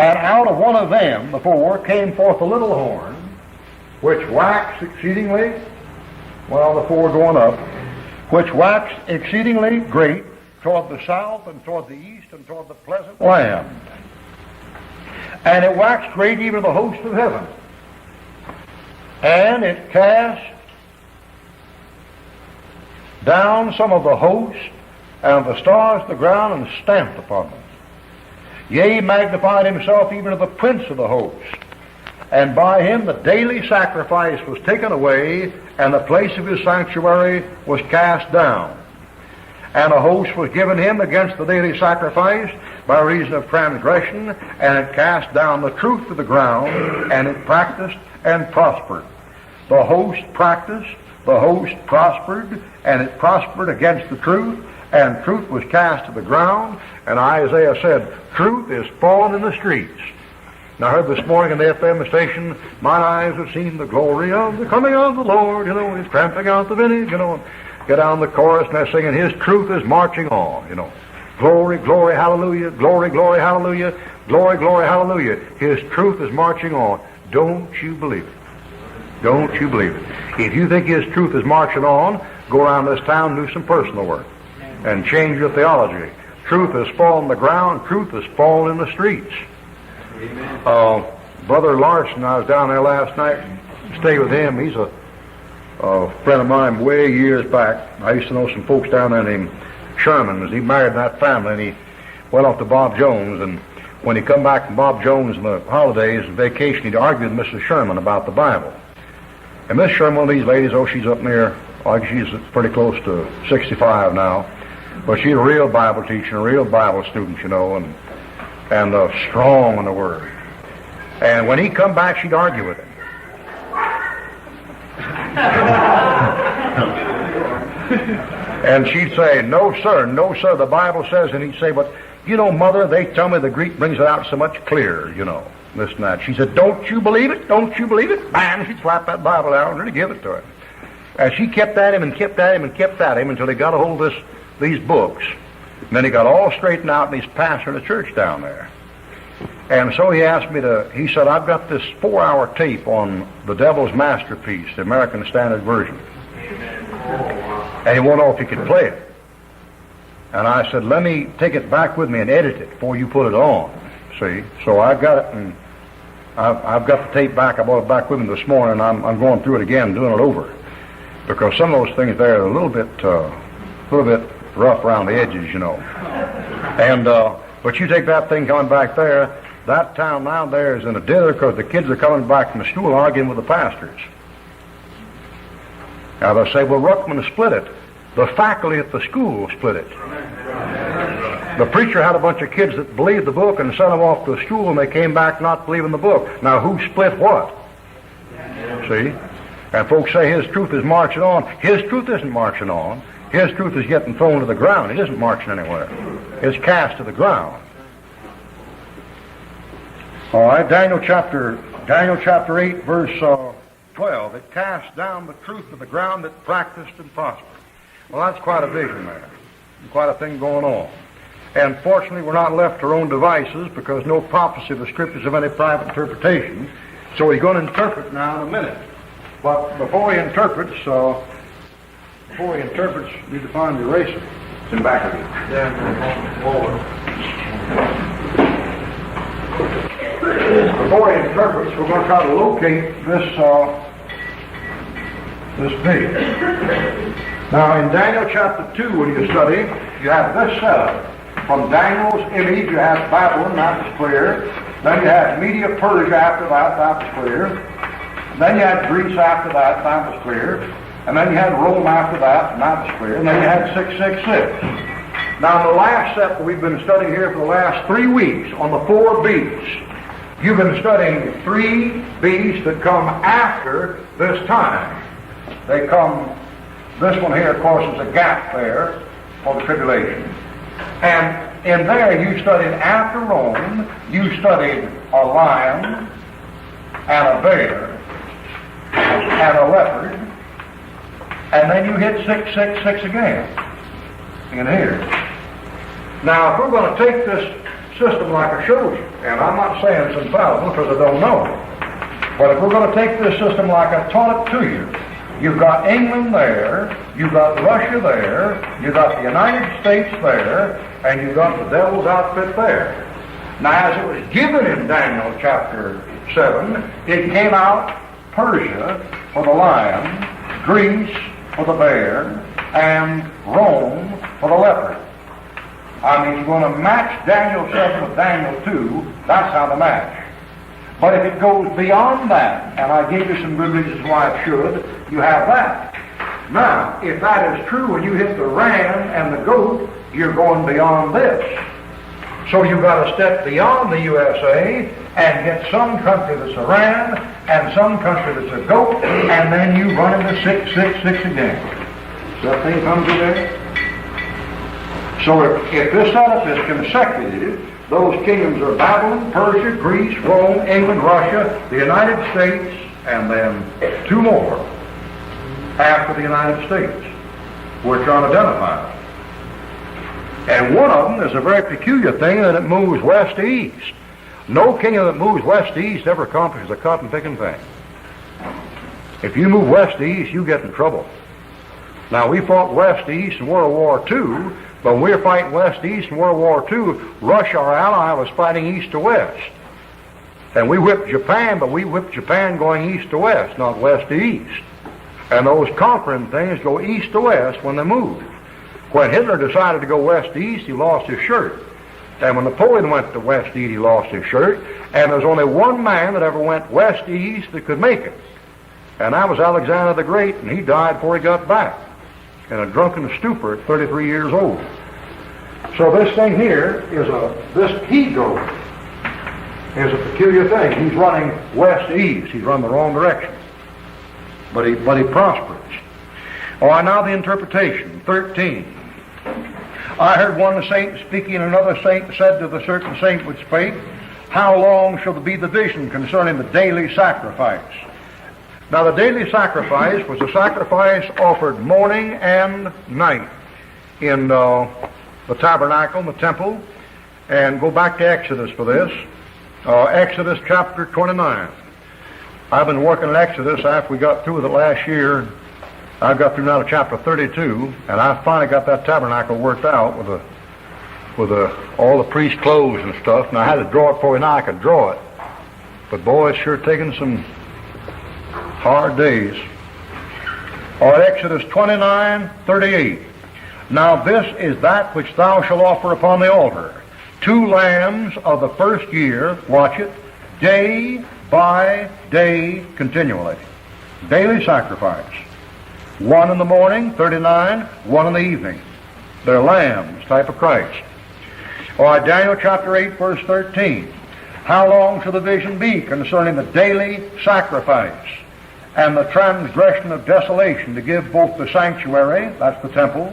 And out of one of them, before, came forth a little horn, which waxed exceedingly, well, the four going up, which waxed exceedingly great toward the south and toward the east and toward the pleasant land. And it waxed great even the host of heaven. And it cast down some of the host and the stars of the ground and stamped upon them. Yea, magnified himself even to the prince of the host. And by him the daily sacrifice was taken away, and the place of his sanctuary was cast down. And a host was given him against the daily sacrifice by reason of transgression, and it cast down the truth to the ground, and it practiced and prospered. The host practiced, the host prospered, and it prospered against the truth, and truth was cast to the ground. And Isaiah said, truth is fallen in the streets. Now I heard this morning in the FM station, mine eyes have seen the glory of the coming of the Lord, he's tramping out the vintage, and get down the chorus and they're singing, his truth is marching on, Glory, glory, hallelujah, glory, glory, hallelujah, glory, glory, hallelujah. His truth is marching on. Don't you believe it? Don't you believe it? If you think his truth is marching on, go around this town and do some personal work and change your theology. Truth has fallen on the ground. Truth has fallen in the streets. Brother Larson, I was down there last night to stay with him. He's a friend of mine way years back. I used to know some folks down there named Sherman. He married that family, and he went off to Bob Jones. And when he come back from Bob Jones in the holidays and vacation, he'd argue with Mrs. Sherman about the Bible. And Miss Sherman, one of these ladies, she's up near, she's pretty close to 65 now. But she's a real Bible teacher, a real Bible student, and strong in the Word. And when he come back, she'd argue with him. And she'd say, no, sir, the Bible says, and he'd say, but, Mother, they tell me the Greek brings it out so much clearer, this and that. She said, don't you believe it? Don't you believe it? Bam, she'd slap that Bible out and really give it to him. And she kept at him and kept at him and kept at him until he got a hold of these books. And then he got all straightened out, and he's pastoring a church down there. And so he asked me he said, I've got this 4-hour tape on the Devil's Masterpiece, the American Standard Version. And he wanted to know if he could play it. And I said, let me take it back with me and edit it before you put it on. See? So I got it, and I've got the tape back. I brought it back with me this morning, and I'm going through it again, doing it over. Because some of those things there are a little bit rough around the edges, And, but you take that thing coming back there, that town now there is in a dither because the kids are coming back from the school arguing with the pastors. Now they'll say, well, Ruckman split it. The faculty at the school split it. The preacher had a bunch of kids that believed the book and sent them off to school, and they came back not believing the book. Now who split what? See? And folks say his truth is marching on. His truth isn't marching on. His truth is getting thrown to the ground. It isn't marching anywhere. It's cast to the ground. All right, Daniel chapter 8, verse 12. It cast down the truth to the ground that practiced and prospered. Well, that's quite a vision there. Quite a thing going on. And fortunately, we're not left to our own devices because no prophecy of the Scriptures have any private interpretation. So he's going to interpret now in a minute. But before he interprets, you need to find the eraser. It's in back of you. Before he interprets, we're going to try to locate this page. Now, in Daniel chapter 2, when you study, you have this setup. From Daniel's image, you have Babylon, that was clear. Then you had Media Persia after that was clear. Then you had Greece after that was clear. And then you had Rome after that was clear. And then you had 666. Now, the last set that we've been studying here for the last 3 weeks on the 4 beasts, you've been studying 3 beasts that come after this time. They come, this one here, of course, is a gap there for the tribulation. And in there you studied after Rome, you studied a lion and a bear and a leopard, and then you hit 666 again in here. Now, if we're going to take this system like I showed you, and I'm not saying it's infallible because I don't know it, but if we're going to take this system like I taught it to you, you've got England there, you've got Russia there, you've got the United States there, and you've got the devil's outfit there. Now, as it was given in Daniel chapter 7, it came out Persia for the lion, Greece for the bear, and Rome for the leopard. I mean, you're going to match Daniel 7 with Daniel 2, that's how to match. But if it goes beyond that, and I gave you some good reasons why it should, you have that. Now, if that is true, when you hit the ram and the goat, you're going beyond this. So you've got to step beyond the USA and get some country that's a ram and some country that's a goat, and then you run into 666 again. Does that thing come to there? So if this setup is consecutive, those kingdoms are Babylon, Persia, Greece, Rome, England, Russia, the United States, and then two more after the United States, which are unidentified. And one of them is a very peculiar thing that it moves west to east. No kingdom that moves west to east ever accomplishes a cotton-picking thing. If you move west to east, you get in trouble. Now, we fought west to east in World War II, but when we were fighting west to east in World War II, Russia, our ally, was fighting east to west. And we whipped Japan, but we whipped Japan going east to west, not west to east. And those conquering things go east to west when they move. When Hitler decided to go west to east, he lost his shirt. And when Napoleon went to west to east, he lost his shirt. And there's only one man that ever went west to east that could make it. And that was Alexander the Great, and he died before he got back in a drunken stupor at 33 years old. So this thing here is this he-goat is a peculiar thing. He's running west to east. He's run the wrong direction. But he prospers. All right, now the interpretation, 13. I heard one saint speaking, and another saint said to the certain saint which spake, how long shall be the vision concerning the daily sacrifice? Now the daily sacrifice was a sacrifice offered morning and night in the tabernacle and the temple. And go back to Exodus for this. Exodus chapter 29. I've been working in Exodus after we got through with it last year. I got through now to chapter 32, and I finally got that tabernacle worked out with all the priest's clothes and stuff. And I had to draw it for you now. I could draw it. But boy, it's sure taken some hard days. All right, Exodus 29:38. Now this is that which thou shalt offer upon the altar. 2 lambs of the first year, watch it, day by day continually. Daily sacrifice. 1 in the morning, 39, 1 in the evening. They're lambs, type of Christ. All right, Daniel chapter 8, verse 13. How long shall the vision be concerning the daily sacrifice and the transgression of desolation to give both the sanctuary, that's the temple,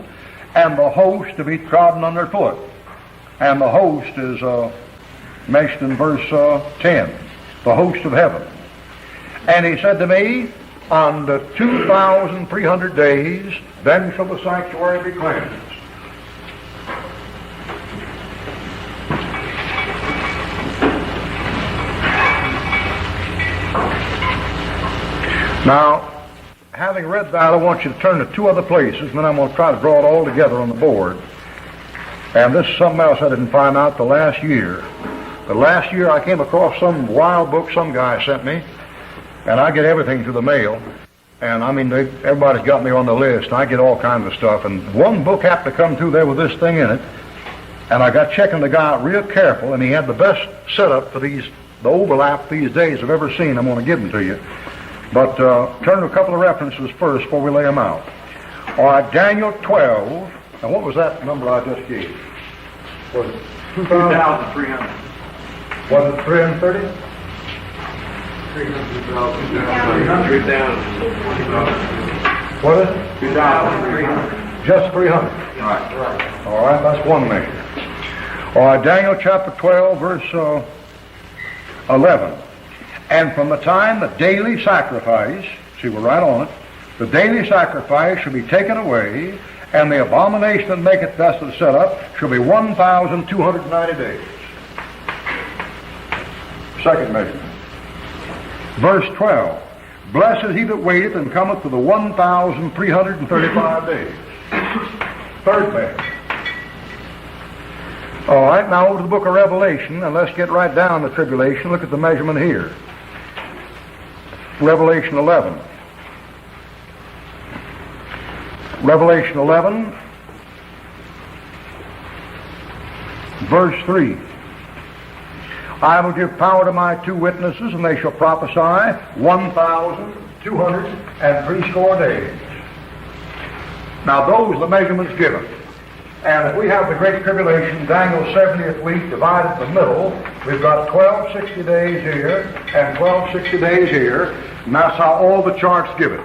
and the host to be trodden underfoot? And the host is mentioned in verse 10, the host of heaven. And he said to me, on the 2,300 days, then shall the sanctuary be cleansed. Now, having read that, I want you to turn to 2 other places, and then I'm going to try to draw it all together on the board. And this is something else I didn't find out the last year. The last year I came across some wild book some guy sent me, and I get everything through the mail. And I mean, everybody's got me on the list, and I get all kinds of stuff. And one book happened to come through there with this thing in it, and I got checking the guy out real careful, and he had the best setup for the overlap these days I've ever seen. I'm going to give them to you. But turn to a couple of references first before we lay them out. All right, Daniel 12. Now, what was that number I just gave? Was it 2,300. Was it 330? 3,000. What is it? 2,300. Just 300. Right. All right, that's one measure. All right, Daniel chapter 12, verse 11. And from the time the daily sacrifice, see, we're right on it, the daily sacrifice shall be taken away, and the abomination that maketh desolate set up shall be 1,290 days. Second measurement. Verse 12. Blessed is he that waiteth and cometh to the 1,335 days. Third measurement. All right, now over to the book of Revelation, and let's get right down to tribulation. Look at the measurement here. Revelation 11. Revelation 11, verse 3. I will give power to my 2 witnesses, and they shall prophesy 1,260 days. Now those are the measurements given. And if we have the Great Tribulation, Daniel's 70th week divided in the middle, we've got 1260 days here and 1260 days here, and that's how all the charts give it.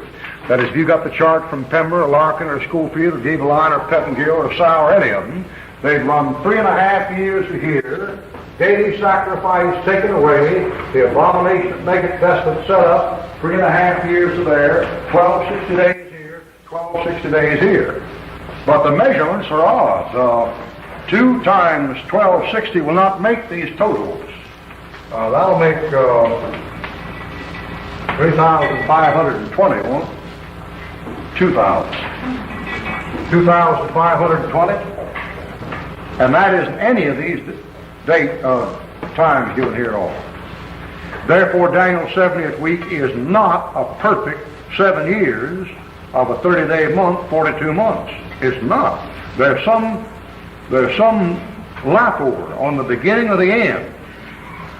That is, if you got the chart from Pember or Larkin or Schofield or Gabeline or Pettingill or Sow or any of them, they'd run 3.5 years here, daily sacrifice taken away, the abomination of naked testament set up, 3.5 years to there, 1260 days here, 1260 days here. But the measurements are odds. 2 times 1260 will not make these totals. That'll make 3,520, won't it? 2,520. And that isn't any of these times given here at all. Therefore, Daniel's 70th week is not a perfect 7 years of a 30-day month, 42 months. It's not. There's some leftover on the beginning of the end.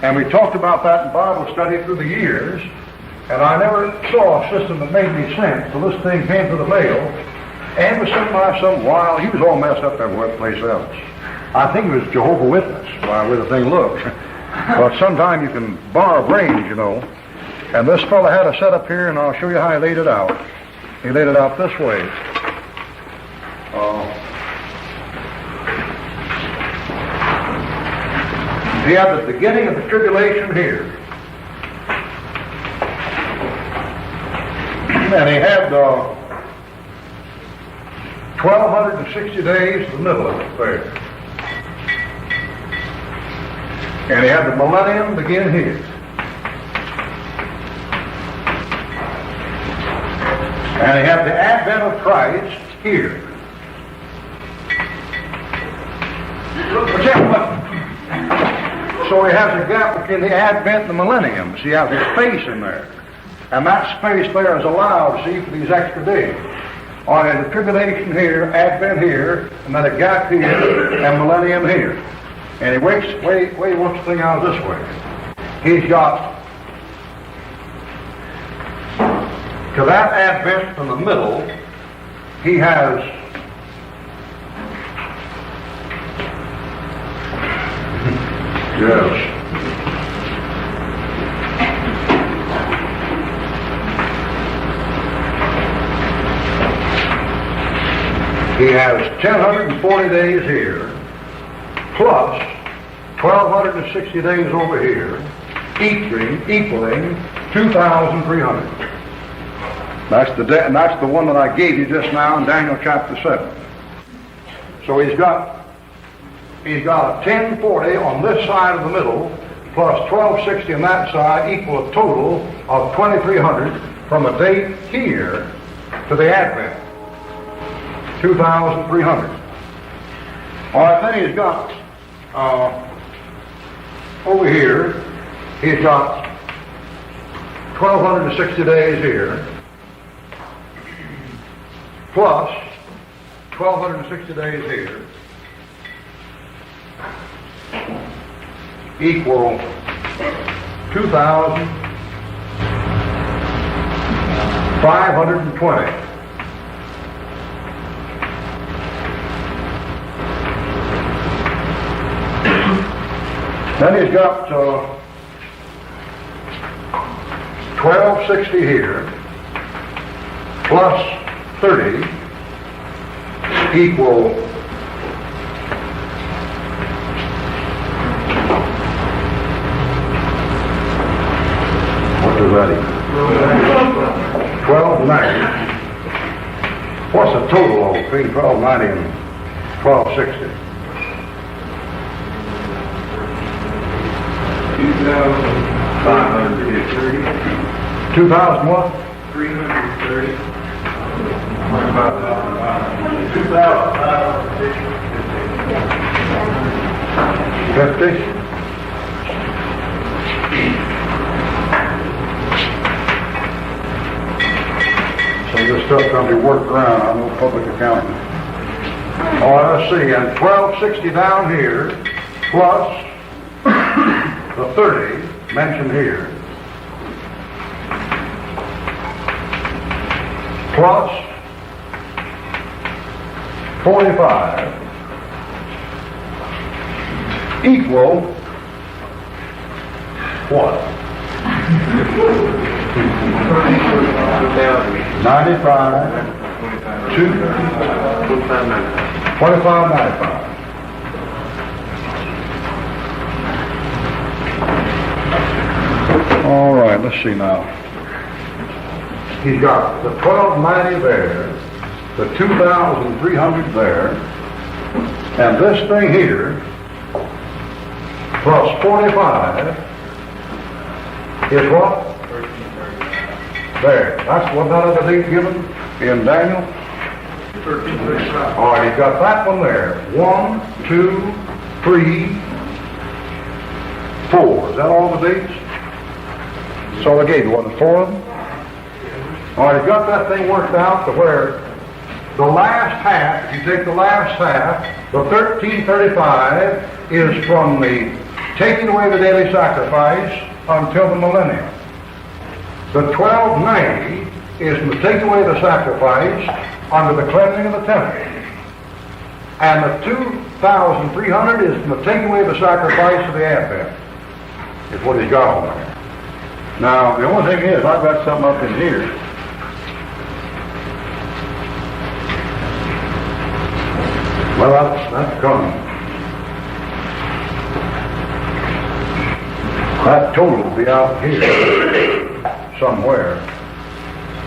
And we talked about that in Bible study through the years, and I never saw a system that made any sense till this thing came to the mail, and was sent by some wild, he was all messed up everywhere place else. I think it was Jehovah's Witness, by the way the thing looked. But sometimes you can borrow brains, you know. And this fellow had a setup here, and I'll show you how he laid it out. He laid it out this way. He had the beginning of the tribulation here. And he had 1,260 days in the middle of it there. And he had the millennium begin here. And he had the advent of Christ here. So he has a gap between the advent and the millennium. So you have this space in there. And that space there is allowed, see, for these extra days. Or the tribulation here, advent here, and then a gap here, and millennium here. And he works the thing out this way. He's got to that advent from the middle, he has yes. He has 1,040 days here, plus 1,260 days over here, equaling 2,300. And that's the one that I gave you just now in Daniel chapter 7. So he's got a 1,040 on this side of the middle, plus 1,260 on that side, equal a total of 2,300 from a date here to the Advent. 2,300. All right, then he's got over here, he's got 1,260 days here, plus 1,260 days here, equal 2,520. Then he's got 1,260 here, plus 30, equal what does that equal? 1,290. What's the total between 1,290 and 1,260? 2,000. 2,000 what? 330. 50. So this stuff can be worked around. I'm no public accountant. All right, let's see. And 1260 down here, plus the 30 mentioned here, plus 45 equal what? 95, 25.95. All right, let's see now. He's got the 1290 there, the 2,300 there, and this thing here, plus 45, is what? There. That's what that other date given in Daniel? 1335. All right, he's got that one there. 1, 2, 3, 4. Is that all the dates? So I gave you, wasn't it, 4 of them? All right, he's got that thing worked out to where the last half, if you take the last half, the 1335 is from the taking away the daily sacrifice until the millennium. The 1290 is from the taking away the sacrifice under the cleansing of the temple. And the 2,300 is from the taking away the sacrifice of the Advent. Is what he's got on there. Now, the only thing is, I've got something up in here. Well, that's coming. That total will be out here somewhere.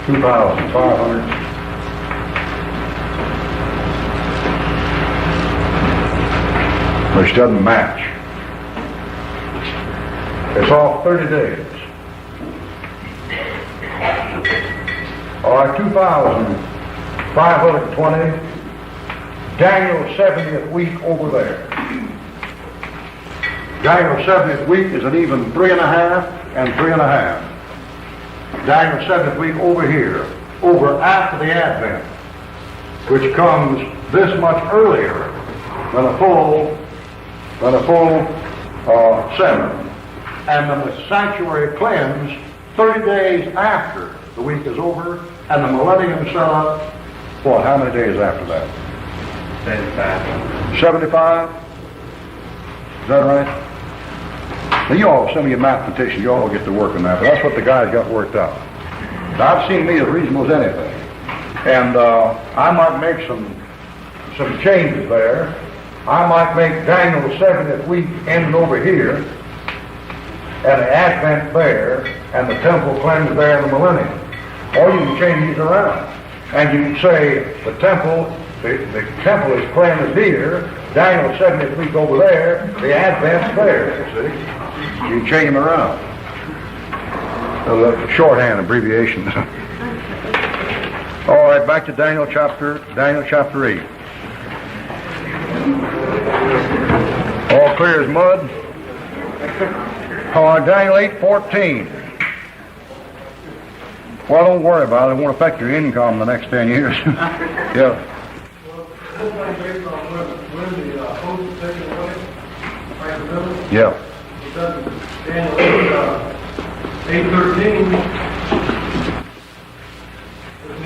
2,500. Which doesn't match. It's off 30 days. All right, 2,520. Daniel's 70th week over there. Daniel's 70th week is an even 3.5 and 3.5. Daniel's 70th week over here, over after the Advent, which comes this much earlier than a full 7. And then the sanctuary cleansed 30 days after the week is over, and the millennium set up, what, how many days after that? 75? Is that right? Now you all, some of you mathematicians, you all get to work on that, but that's what the guys got worked out. Now, I've seen me as reasonable as anything. And I might make some changes there. I might make Daniel's 70th week ending over here, and the Advent there, and the temple cleansed there in the millennium. Or you can change these around. And you can say the temple is cleansed here, Daniel's 70th week over there, the Advent's there, you see. You can change them around. Shorthand abbreviations. All right, back to Daniel chapter 8. All clear as mud. All right, Daniel 8:14. Well, don't worry about it. It won't affect your income the next 10 years. Yeah. Yeah. Daniel 8:13.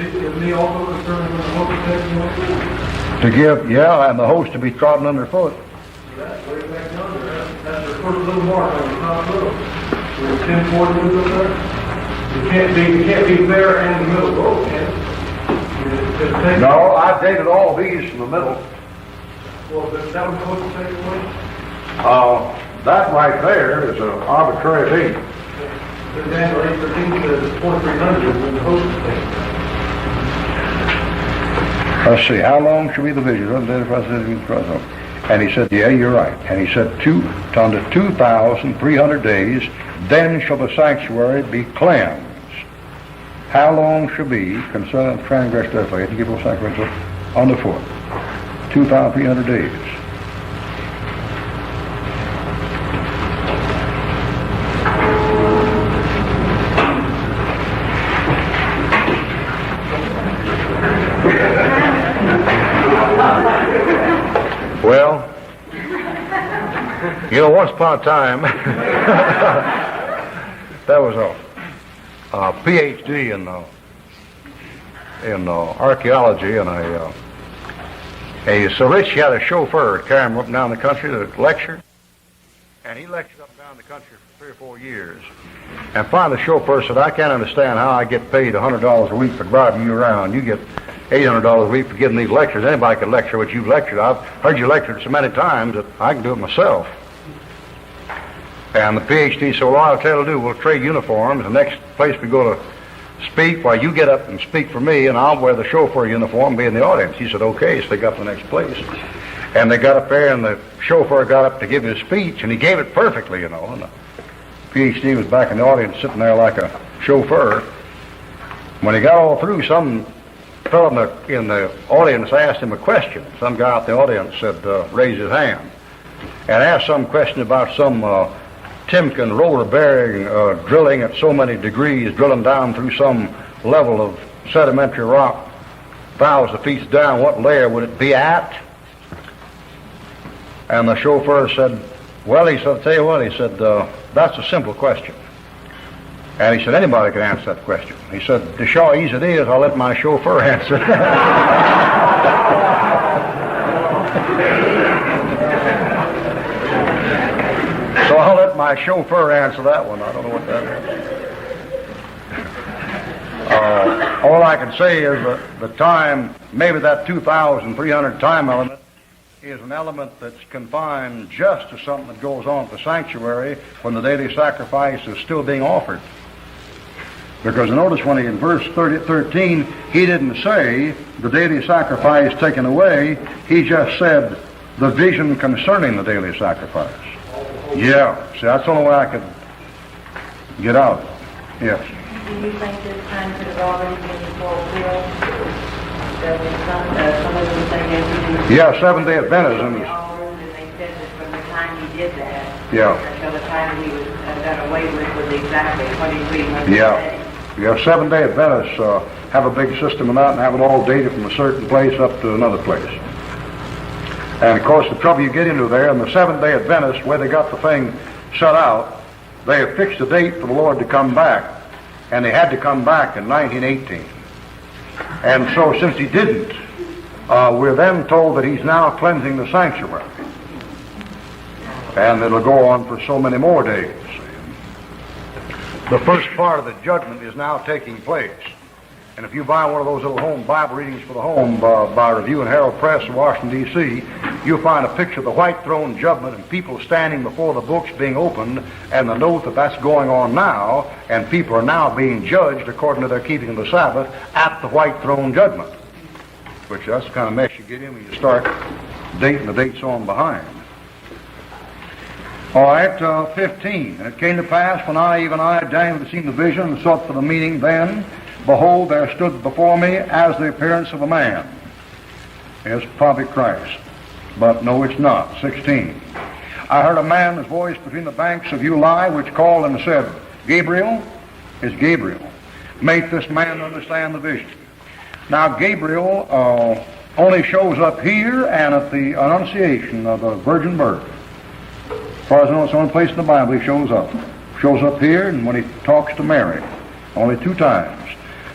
Isn't he also concerned with the host taking place? To give, yeah, and the host to be trodden underfoot. That's way back yonder. That's the first little mark on the top row. Where the 10-40 is up there. You can't be there and in the middle both, can you? No, I dated all these from the middle. Well, that was supposed to take place? That right there is an arbitrary date. But Daniel 8:13 says 4,300 when the host is taken. Let's see, how long should be the vision? And he said, yeah, you're right. And he said, unto 2,300 days, then shall the sanctuary be cleansed. How long shall be concerning transgressed desolate to give a sacrifice on the foot? 2,300 days. Well, you know, once upon a time, that was a PhD in archaeology, and so Rich had a chauffeur to carry him up and down the country to lecture, and he lectured up and down the country for 3 or 4 years. And finally the chauffeur said, I can't understand how I get paid $100 a week for driving you around. You get $800 a week for giving these lectures. Anybody can lecture what you've lectured. I've heard you lecture so many times that I can do it myself. And the PhD said, well, I'll tell you to do. We'll trade uniforms. The next place we go to speak, why you get up and speak for me, and I'll wear the chauffeur uniform and be in the audience. He said, okay. So they got to the next place. And they got up there, and the chauffeur got up to give his speech, and he gave it perfectly, you know. And the PhD was back in the audience sitting there like a chauffeur. When he got all through, some fellow in the audience asked him a question. Some guy out the audience said, raise his hand, and asked some question about some Timken roller bearing drilling at so many degrees, drilling down through some level of sedimentary rock, thousands of feet down. What layer would it be at? And the chauffeur said, well, he said, I'll tell you what, he said, that's a simple question. And he said, anybody can answer that question. He said, to show how easy it is, I'll let my chauffeur answer it. So I'll let my chauffeur answer that one. I don't know what that is. All I can say is that the time, maybe that 2,300 time element, is an element that's confined just to something that goes on at the sanctuary when the daily sacrifice is still being offered. Because notice when in verse 13, he didn't say the daily sacrifice taken away. He just said the vision concerning the daily sacrifice. Yeah, see, that's the only way I could get out of it. Yes. Do you think this time could have already been fulfilled? There was some of them saying yeah, Seventh-day Adventism. And they said that from the time he did that, yeah, until the time he was done away with was exactly 2,300 yeah. days. Yeah, Seventh-day Adventists have a big system of that and have it all dated from a certain place up to another place. And of course, the trouble you get into there, and the Seventh-day Adventists, where they got the thing set out, they have fixed a date for the Lord to come back, and they had to come back in 1918. And so, since he didn't, we're then told that he's now cleansing the sanctuary, and it'll go on for so many more days. The first part of the judgment is now taking place. And if you buy one of those little home Bible readings for the home by Review and Herald Press in Washington, D.C., you'll find a picture of the white throne judgment and people standing before the books being opened, and the note that that's going on now, and people are now being judged according to their keeping of the Sabbath at the white throne judgment. Which that's the kind of mess you get in when you start dating the dates on behind. All right, 15. And it came to pass, when I, even I, Daniel, had seen the vision and sought for the meaning, then, behold, there stood before me as the appearance of a man. It's probably Christ. But no, it's not. 16. I heard a man's voice between the banks of Ulai, which called and said, Gabriel, is Gabriel, make this man understand the vision. Now, Gabriel only shows up here and at the Annunciation of the virgin birth. As far as I know, it's the only place in the Bible he shows up. Shows up here and when he talks to Mary. Only 2 times.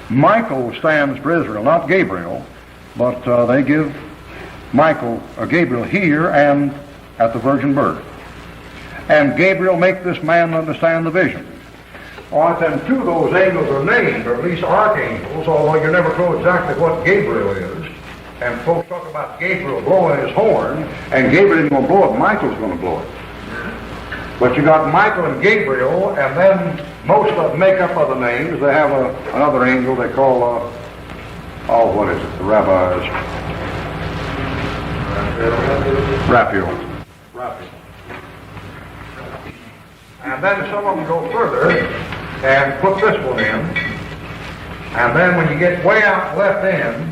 Michael stands for Israel, not Gabriel, but they give Gabriel here and at the virgin birth. And Gabriel make this man understand the vision. All right, then 2 of those angels are named, or at least archangels, although you never know exactly what Gabriel is. And folks talk about Gabriel blowing his horn, and Gabriel isn't going to blow it, Michael's going to blow it. But you got Michael and Gabriel, and then most of them make up other names. They have another angel they call, what is it, the rabbis? Raphael. And then some of them go further and put this one in. And then when you get way out left end,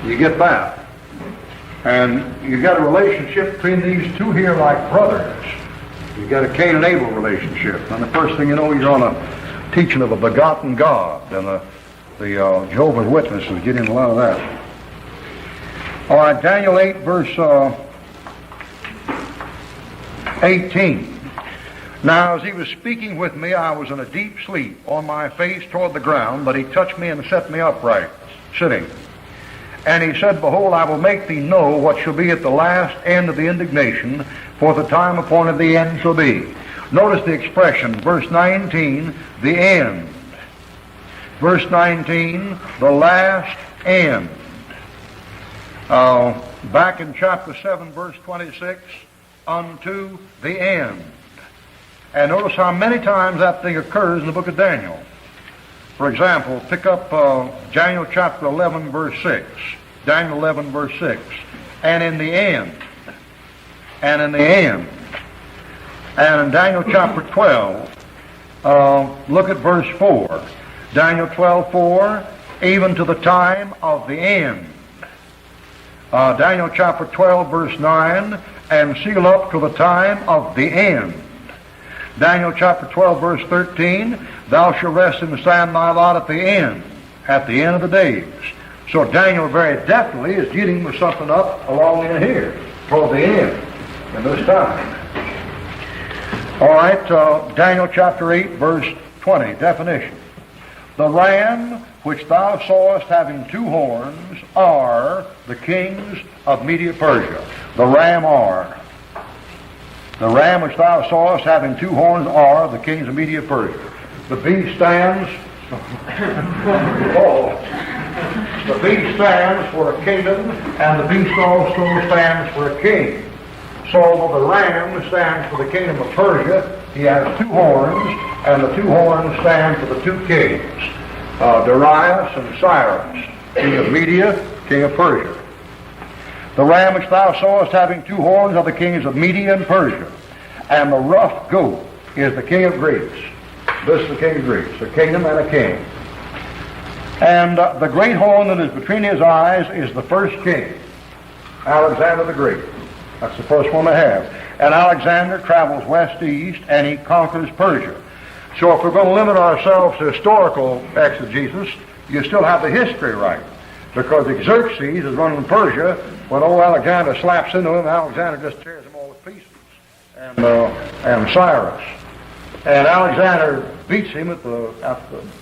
you get that. And you got a relationship between these two here like brothers. You got a Cain and Abel relationship. And the first thing you know, you're on a teaching of a begotten God. And the Jehovah's Witnesses get into a lot of that. All right, Daniel 8, verse 18. Now, as he was speaking with me, I was in a deep sleep, on my face toward the ground, but he touched me and set me upright, sitting. And he said, Behold, I will make thee know what shall be at the last end of the indignation, for the time appointed the end shall be. Notice the expression, verse 19, the end. Verse 19, the last end. Back in chapter 7, verse 26, unto the end. And notice how many times that thing occurs in the book of Daniel. For example, pick up Daniel chapter 11, verse 6. Daniel 11, verse 6. And in the end. And in the end. And in Daniel chapter 12, look at verse 4. Daniel 12:4, even to the time of the end. Daniel chapter 12, verse 9, and seal up to the time of the end. Daniel chapter 12, verse 13, thou shalt rest and stand thy lot at the end of the days. So Daniel very definitely is dealing with something up along in here, toward the end, in this time. All right, Daniel chapter 8, verse 20, definition. The ram which thou sawest having two horns are the kings of Media Persia. The ram are. The ram which thou sawest having two horns are the kings of Media Persia. The beast stands. The beast stands for a kingdom, and the beast also stands for a king. So the ram stands for the kingdom of Persia. He has two horns, and the two horns stand for the two kings, Darius and Cyrus, king of Media, king of Persia. The ram which thou sawest having two horns are the kings of Media and Persia. And the rough goat is the king of Greece. This is the king of Greece, a kingdom and a king. And the great horn that is between his eyes is the first king, Alexander the Great. That's the first one they have. And Alexander travels west to east, and he conquers Persia. So if we're going to limit ourselves to historical exegesis, you still have the history right. Because Xerxes is running Persia, when old Alexander slaps into him, Alexander just tears him all to pieces. And Cyrus. And Alexander beats him at the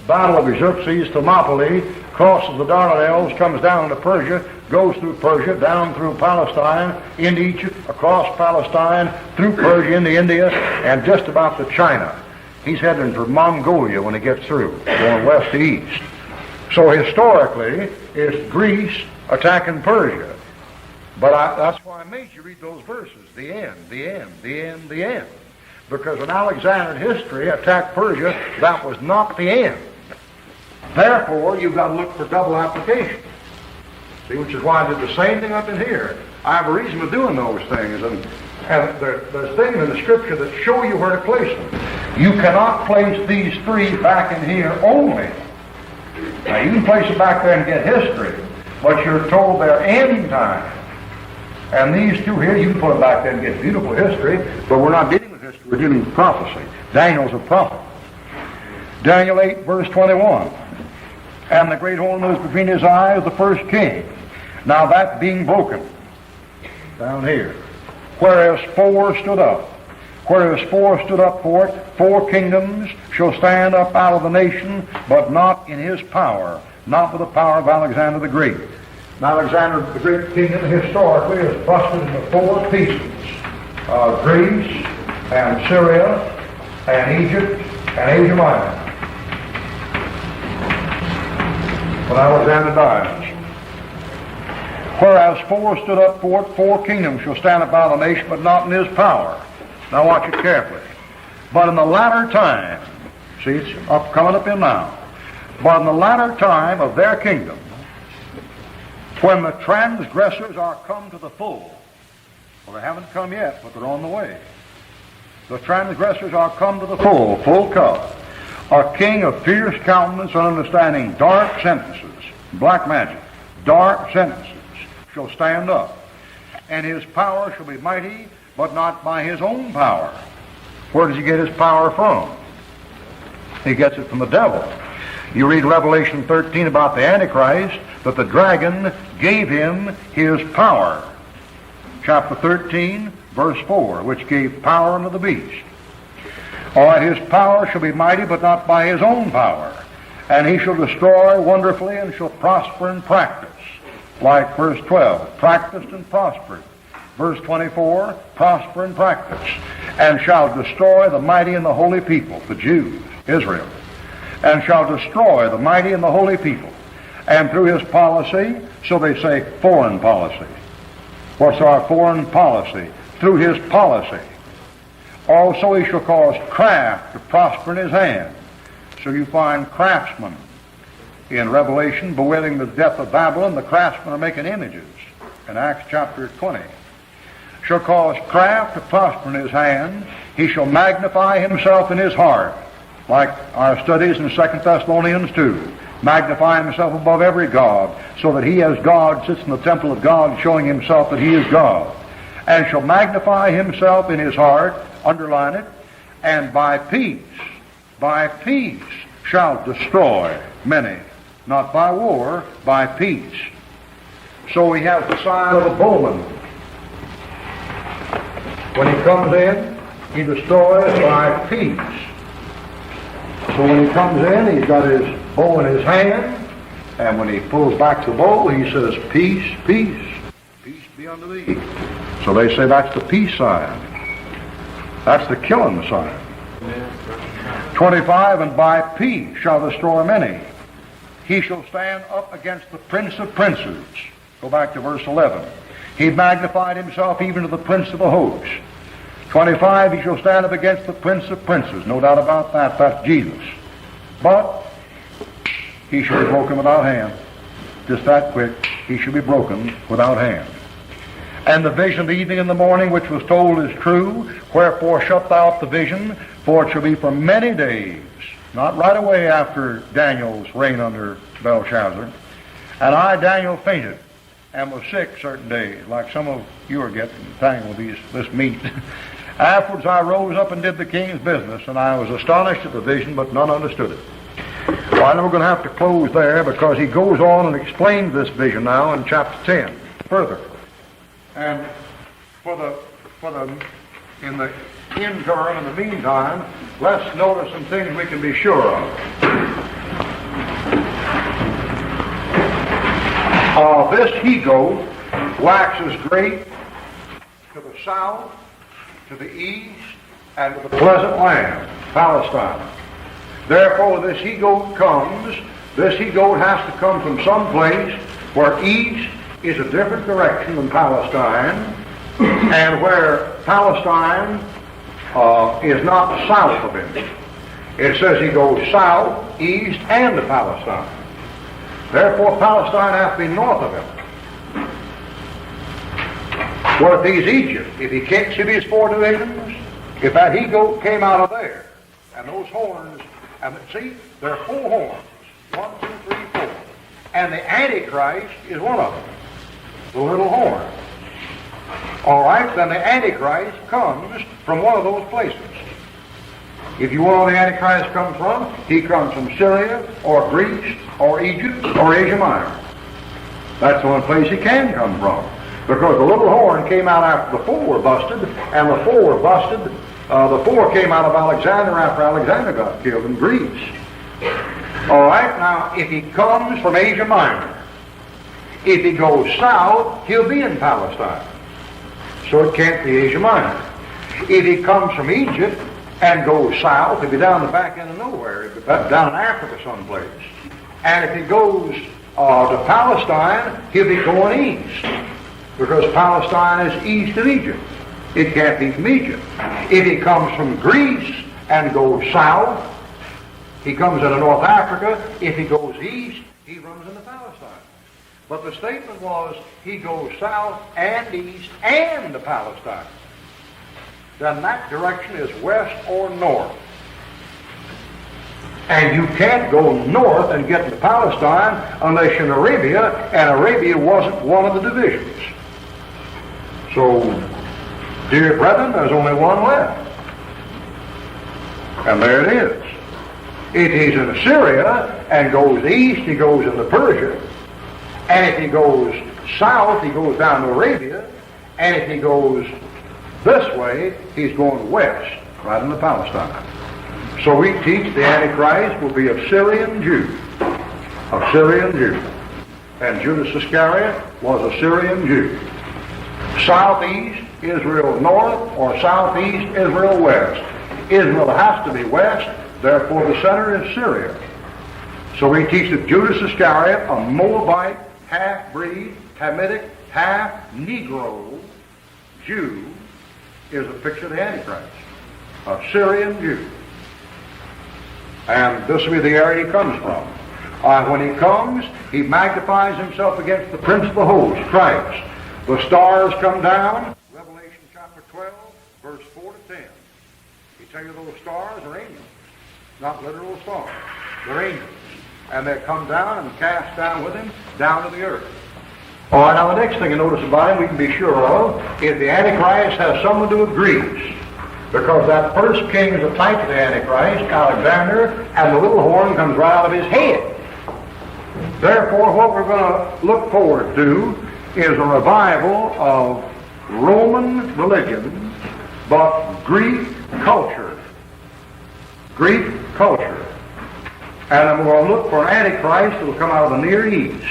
Battle of Xerxes, Thermopylae, crosses the Dardanelles, comes down into Persia, goes through Persia, down through Palestine, into Egypt, across Palestine, through Persia, into India, and just about to China. He's heading for Mongolia when he gets through, going west to east. So historically, it's Greece attacking Persia. But that's why I made you read those verses. The end, the end, the end, the end. Because when Alexander in history attacked Persia, that was not the end. Therefore, you've got to look for double application. See, which is why I did the same thing up in here. I have a reason for doing those things. And there's things in the Scripture that show you where to place them. You cannot place these three back in here only. Now, you can place it back there and get history, but you're told they're end time. And these two here, you can put them back there and get beautiful history, but we're not dealing with history, we're dealing with prophecy. Daniel's a prophet. Daniel 8, verse 21. And the great horn that was between his eyes, the first king. Now that being broken, down here, whereas four stood up. Whereas four stood up for it, four kingdoms shall stand up out of the nation, but not in his power, not with the power of Alexander the Great. Now, Alexander the Great kingdom historically is busted into four pieces. Greece, and Syria, and Egypt, and Asia Minor. When Alexander dies. Whereas four stood up for it, four kingdoms shall stand up out of the nation, but not in his power. Now watch it carefully. But in the latter time, see, it's coming up in now. But in the latter time of their kingdom, When the transgressors are come to the full, well, they haven't come yet, but they're on the way. The transgressors are come to the full cup. A king of fierce countenance and understanding dark sentences, black magic, dark sentences, shall stand up. And his power shall be mighty, but not by his own power. Where does he get his power from? He gets it from the devil. You read Revelation 13 about the Antichrist, that the dragon gave him his power. Chapter 13, verse 4, which gave power unto the beast. All right, his power shall be mighty, but not by his own power. And he shall destroy wonderfully, and shall prosper and practice. Like verse 12, practiced and prospered. Verse 24, prosper and practice. And shall destroy the mighty and the holy people, the Jews, Israel. And shall destroy the mighty and the holy people. And through his policy, so they say foreign policy. What's our foreign policy? Through his policy. Also he shall cause craft to prosper in his hand. So you find craftsmen in Revelation bewailing the death of Babylon. The craftsmen are making images in Acts chapter 20. Shall cause craft to prosper in his hand. He shall magnify himself in his heart, like our studies in 2 Thessalonians 2. Magnify himself above every god, so that he as God sits in the temple of God, showing himself that he is God. And shall magnify himself in his heart, underline it, and by peace shall destroy many. Not by war, by peace. So he has the sign of a bowman. When he comes in, he destroys by peace. So when he comes in, he's got his bow in his hand, and when he pulls back the bow, he says, peace, peace, peace be unto thee. So they say that's the peace sign. That's the killing sign. 25, and by peace shall destroy many. He shall stand up against the prince of princes. Go back to verse 11. He magnified himself even to the prince of the host. 25, he shall stand up against the prince of princes. No doubt about that. That's Jesus. But he shall be broken without hand. Just that quick. He shall be broken without hand. And the vision of the evening and the morning which was told is true. Wherefore shut thou up the vision, for it shall be for many days. Not right away after Daniel's reign under Belshazzar. And I, Daniel, fainted and was sick certain days, like some of you are getting tangled with this meat. Afterwards I rose up and did the king's business, and I was astonished at the vision, but none understood it. Well, I know we're going to have to close there, because he goes on and explains this vision now in chapter 10 further. And in the interim, in the meantime, let's notice some things we can be sure of. This he-goat waxes great to the south, to the east, and to the pleasant land, Palestine. Therefore, this he-goat comes. This he-goat has to come from some place where east is a different direction than Palestine, and where Palestine is not south of him. It says he goes south, east, and to Palestine. Therefore, Palestine has to be north of him. Well, if he's Egypt, if he can't see these four divisions, if that he-goat came out of there, and those horns, and see, there are four horns. 1, 2, 3, 4. And the Antichrist is one of them. The little horn. All right, then the Antichrist comes from one of those places. If you want where the Antichrist comes from, he comes from Syria, or Greece, or Egypt, or Asia Minor. That's the one place he can come from. Because the little horn came out after the four were busted, and the four were busted. The four came out of Alexander after Alexander got killed in Greece. All right, now, if he comes from Asia Minor, if he goes south, he'll be in Palestine. So it can't be Asia Minor. If he comes from Egypt and goes south, he'll be down the back end of nowhere, down in Africa someplace. And if he goes to Palestine, he'll be going east, because Palestine is east of Egypt. It can't be from Egypt. If he comes from Greece and goes south, he comes into North Africa. If he goes east, he runs into Palestine. But the statement was, he goes south and east and to Palestine. Then that direction is west or north. And you can't go north and get to Palestine unless you're in Arabia, and Arabia wasn't one of the divisions. So, dear brethren, there's only one left. And there it is. If he's in Assyria and goes east, he goes into Persia. And if he goes south, he goes down to Arabia. And if he goes this way, he's going west, right into Palestine. So we teach the Antichrist will be a Syrian Jew. A Syrian Jew. And Judas Iscariot was a Syrian Jew. Southeast, Israel north, or southeast, Israel west. Israel has to be west, therefore the center is Syria. So we teach that Judas Iscariot, a Moabite, half-breed, Hamitic, half-Negro Jew, is a picture of the Antichrist. A Syrian Jew. And this will be the area he comes from. When he comes, he magnifies himself against the prince of the host, Christ. The stars come down, Revelation chapter 12, verse 4 to 10. He tell you those stars are angels, not literal stars. They're angels. And they come down and cast down with him, down to the earth. All right, now the next thing you notice about him we can be sure of is the Antichrist has something to do with Greece. Because that first king is a type of the Antichrist, Alexander, and the little horn comes right out of his head. Therefore, what we're going to look forward to is a revival of Roman religion, but Greek culture. Greek culture. And then we're going to look for an Antichrist that will come out of the Near East.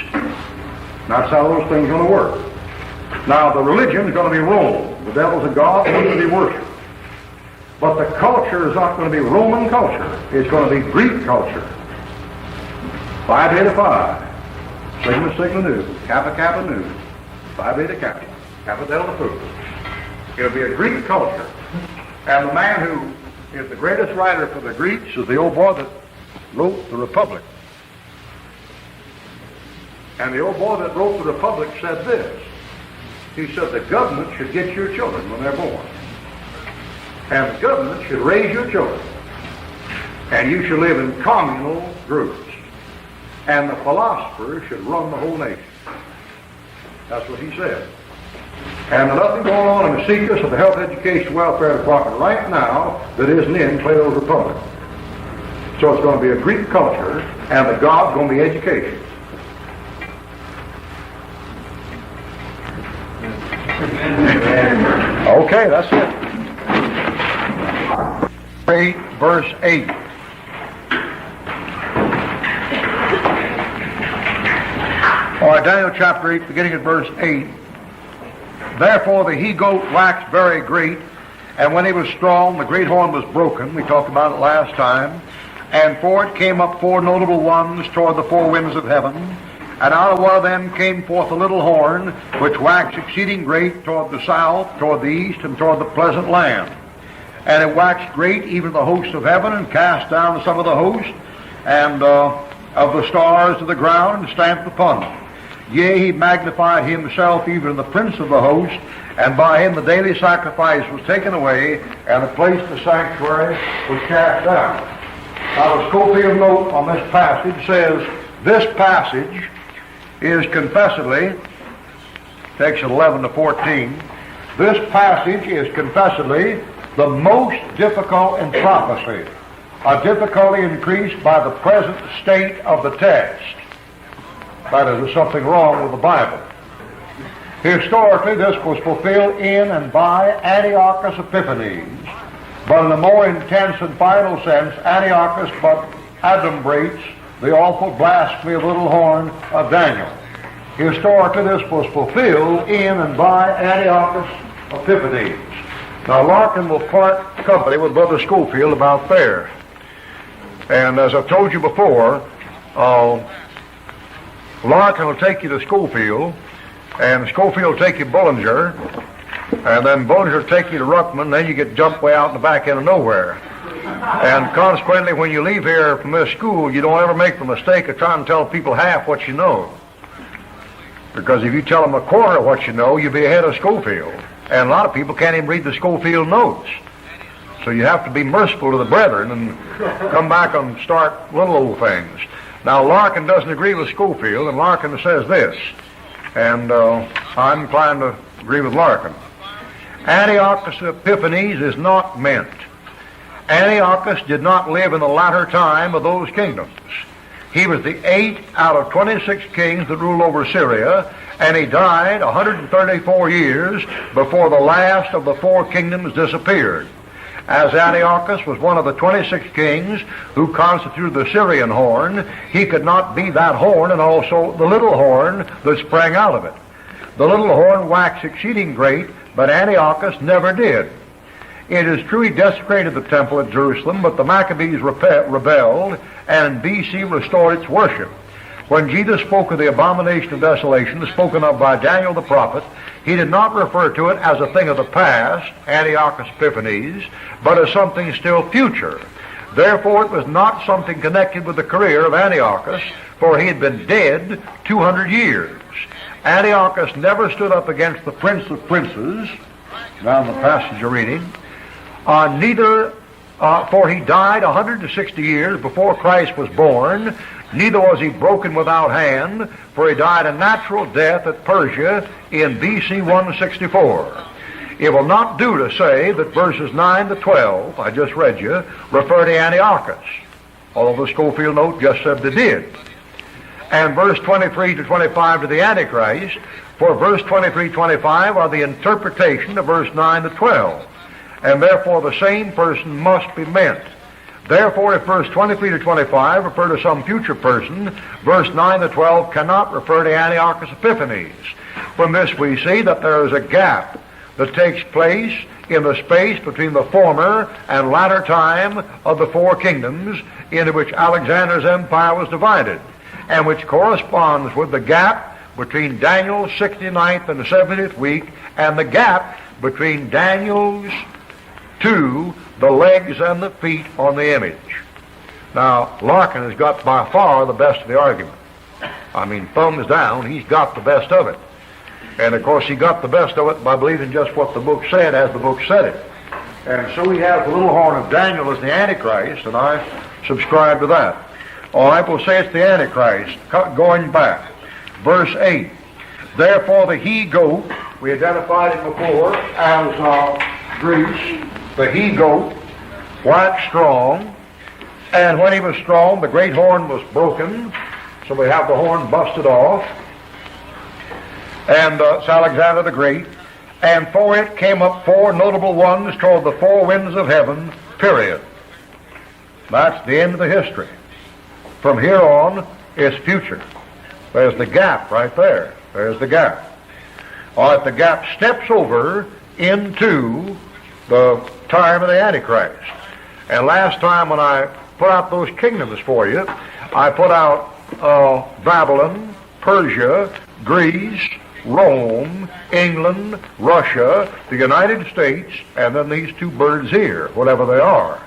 That's how those things are going to work. Now, the religion is going to be Rome. The devil's a god, going to be worshipped. But the culture is not going to be Roman culture. It's going to be Greek culture. Phi Beta Phi, Sigma Sigma Nu, Kappa Kappa Nu, Phi Beta Kappa, Kappa Delta Phi. It'll be a Greek culture. And the man who is the greatest writer for the Greeks is the old boy that wrote the Republic. And the old boy that wrote the Republic said this. He said the government should get your children when they're born. And the government should raise your children. And you should live in communal groups. And the philosophers should run the whole nation. That's what he said. And there's nothing going on in the secrets of the Health Education Welfare Department right now that isn't in Plato's Republic. So it's going to be a Greek culture, and the God's going to be education. Okay, that's it. 8, verse 8. All right, Daniel chapter 8, beginning at verse 8. Therefore the he-goat waxed very great, and when he was strong, the great horn was broken. We talked about it last time. And for it came up 4 notable ones toward the 4 winds of heaven. And out of one of them came forth a little horn, which waxed exceeding great toward the south, toward the east, and toward the pleasant land. And it waxed great, even the hosts of heaven, and cast down some of the host, and of the stars to the ground, and stamped upon them. Yea, he magnified himself, even the prince of the host, and by him the daily sacrifice was taken away, and the place of the sanctuary was cast down. Now the Schofield note on this passage says, this passage is confessedly, takes 11 to 14, this passage is confessedly the most difficult in prophecy, a difficulty increased by the present state of the text. That is, there's something wrong with the Bible. Historically, this was fulfilled in and by Antiochus Epiphanes, but in a more intense and final sense, Antiochus but adumbrates the awful blasphemy of the little horn of Daniel. Historically, this was fulfilled in and by Antiochus Epiphanes. Now, Larkin will part company with Brother Schofield about there. And as I've told you before, Larkin will take you to Schofield, and Schofield will take you to Bullinger, and then Bullinger will take you to Ruckman, then you get jumped way out in the back end of nowhere. And consequently, when you leave here from this school, you don't ever make the mistake of trying to tell people half what you know. Because if you tell them a quarter of what you know, you'll be ahead of Schofield. And a lot of people can't even read the Schofield notes. So you have to be merciful to the brethren and come back and start little old things. Now, Larkin doesn't agree with Schofield, and Larkin says this, and I'm inclined to agree with Larkin. Antiochus Epiphanes is not meant. Antiochus did not live in the latter time of those kingdoms. He was the 8th out of 26 kings that ruled over Syria, and he died 134 years before the last of the 4 kingdoms disappeared. As Antiochus was one of the 26 kings who constituted the Syrian horn, he could not be that horn and also the little horn that sprang out of it. The little horn waxed exceeding great, but Antiochus never did. It is true he desecrated the temple at Jerusalem, but the Maccabees rebelled and in BC restored its worship. When Jesus spoke of the abomination of desolation spoken of by Daniel the prophet, he did not refer to it as a thing of the past, Antiochus Epiphanes, but as something still future. Therefore it was not something connected with the career of Antiochus, for he had been dead 200 years. Antiochus never stood up against the prince of princes, down the passage you're reading, for he died 160 years before Christ was born, neither was he broken without hand, for he died a natural death at Persia in BC 164. It will not do to say that verses 9 to 12, I just read you, refer to Antiochus, although the Schofield note just said they did. And verse 23 to 25 to the Antichrist, for verse 23-25 are the interpretation of verse 9 to 12. And therefore the same person must be meant. Therefore, if verse 23 to 25 refer to some future person, verse 9 to 12 cannot refer to Antiochus Epiphanes. From this we see that there is a gap that takes place in the space between the former and latter time of the 4 kingdoms into which Alexander's empire was divided, and which corresponds with the gap between Daniel's 69th and 70th week and the gap between Daniel's 2, the legs and the feet on the image. Now, Larkin has got by far the best of the argument. I mean, thumbs down, he's got the best of it. And of course, he got the best of it by believing just what the book said as the book said it. And so he has the little horn of Daniel as the Antichrist, and I subscribe to that. All right, we'll say it's the Antichrist. Going back, verse 8. Therefore the he-goat, we identified him before as Greece, the he-goat, waxed strong, and when he was strong, the great horn was broken, so we have the horn busted off, and it's Alexander the Great, and for it came up 4 notable ones toward the 4 winds of heaven, period. That's the end of the history. From here on, it's future. There's the gap right there. There's the gap. All right, the gap steps over into the time of the Antichrist. And last time when I put out those kingdoms for you, I put out Babylon, Persia, Greece, Rome, England, Russia, the United States, and then these 2 birds here, whatever they are.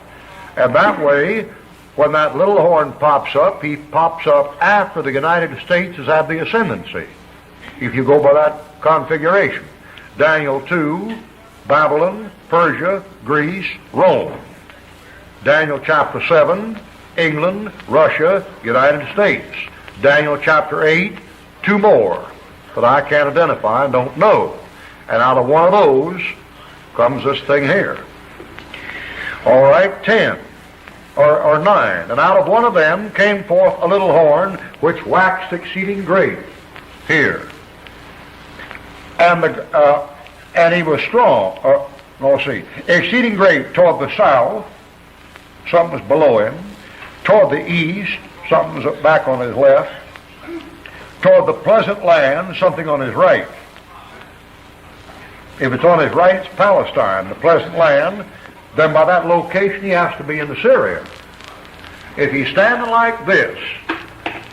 And that way, when that little horn pops up, he pops up after the United States has had the ascendancy, if you go by that configuration. Daniel 2, Babylon, Persia, Greece, Rome. Daniel chapter 7, England, Russia, United States. Daniel chapter 8, 2 more that I can't identify and don't know. And out of one of those comes this thing here. All right, 10 or 9. And out of one of them came forth a little horn which waxed exceeding great. Here. And he was strong. Exceeding great toward the south, something was below him. Toward the east, something was back on his left. Toward the pleasant land, something on his right. If it's on his right, it's Palestine, the pleasant land. Then by that location, he has to be in Syria. If he's standing like this,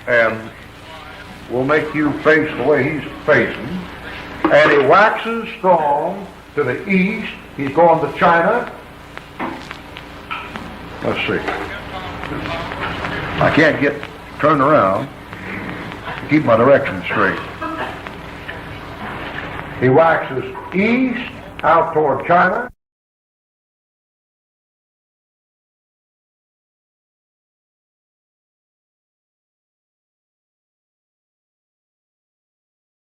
and we'll make you face the way he's facing, and he waxes strong to the east, he's going to China. Let's see. I can't get turned around to keep my direction straight. He waxes east out toward China.